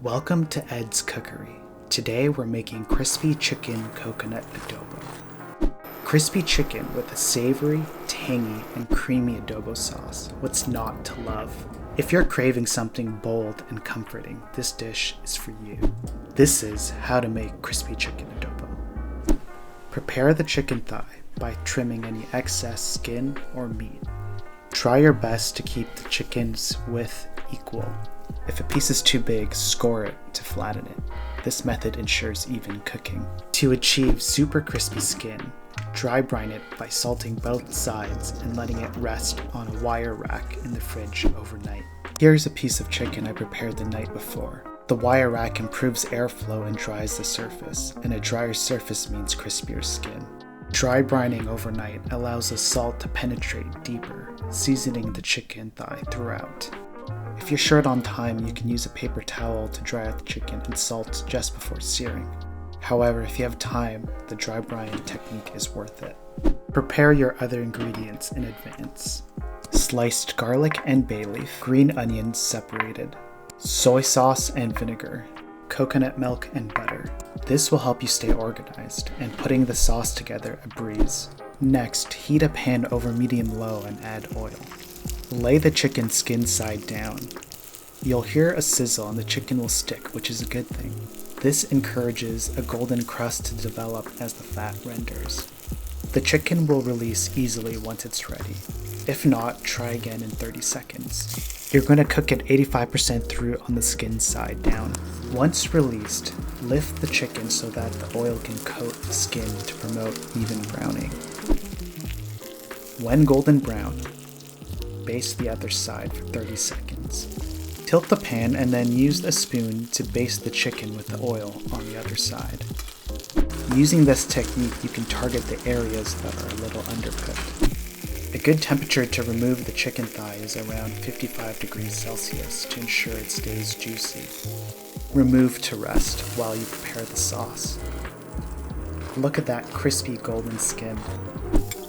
Welcome to Ed's Cookery. Today we're making Crispy Chicken Coconut Adobo. Crispy chicken with a savory, tangy, and creamy adobo sauce. What's not to love? If you're craving something bold and comforting, this dish is for you. This is how to make Crispy Chicken Adobo. Prepare the chicken thigh by trimming any excess skin or meat. Try your best to keep the chicken's width equal. If a piece is too big, score it to flatten it. This method ensures even cooking. To achieve super crispy skin, dry brine it by salting both sides and letting it rest on a wire rack in the fridge overnight. Here's a piece of chicken I prepared the night before. The wire rack improves airflow and dries the surface, and a drier surface means crispier skin. Dry brining overnight allows the salt to penetrate deeper, seasoning the chicken thigh throughout. If you're short on time, you can use a paper towel to dry out the chicken and salt just before searing. However, if you have time, the dry brining technique is worth it. Prepare your other ingredients in advance. Sliced garlic and bay leaf, green onions separated, soy sauce and vinegar, coconut milk and butter. This will help you stay organized, and putting the sauce together a breeze. Next, heat a pan over medium-low and add oil. Lay the chicken skin side down. You'll hear a sizzle and the chicken will stick, which is a good thing. This encourages a golden crust to develop as the fat renders. The chicken will release easily once it's ready. If not, try again in 30 seconds. You're going to cook it 85% through on the skin side down. Once released, lift the chicken so that the oil can coat the skin to promote even browning. When golden brown, baste the other side for 30 seconds. Tilt the pan and then use a spoon to baste the chicken with the oil on the other side. Using this technique, you can target the areas that are a little undercooked. A good temperature to remove the chicken thigh is around 55 degrees Celsius to ensure it stays juicy. Remove to rest while you prepare the sauce. Look at that crispy golden skin.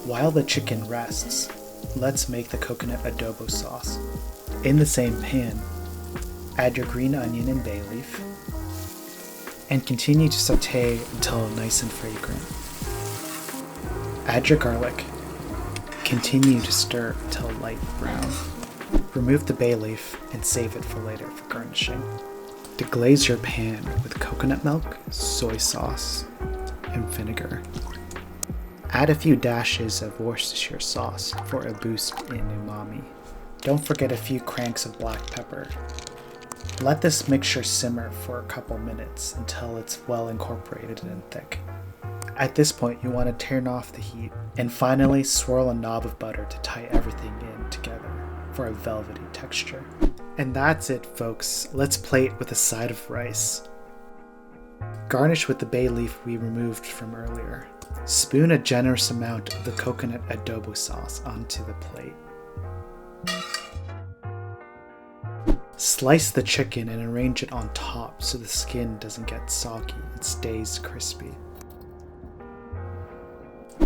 While the chicken rests, let's make the coconut adobo sauce. In the same pan, add your green onion and bay leaf, and continue to saute until nice and fragrant. Add your garlic. Continue to stir until light brown. Remove the bay leaf and save it for later for garnishing. Deglaze your pan with coconut milk, soy sauce, and vinegar. Add a few dashes of Worcestershire sauce for a boost in umami. Don't forget a few cranks of black pepper. Let this mixture simmer for a couple minutes until it's well incorporated and thick. At this point, you want to turn off the heat, and finally swirl a knob of butter to tie everything in together for a velvety texture. And that's it, folks. Let's plate with a side of rice. Garnish with the bay leaf we removed from earlier. Spoon a generous amount of the coconut adobo sauce onto the plate. Slice the chicken and arrange it on top so the skin doesn't get soggy and stays crispy.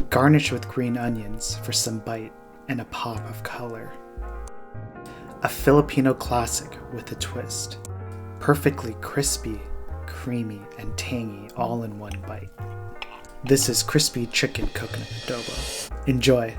Garnish with green onions for some bite and a pop of color. A Filipino classic with a twist. Perfectly crispy, creamy, and tangy all in one bite. This is Crispy Chicken Coconut Adobo. Enjoy!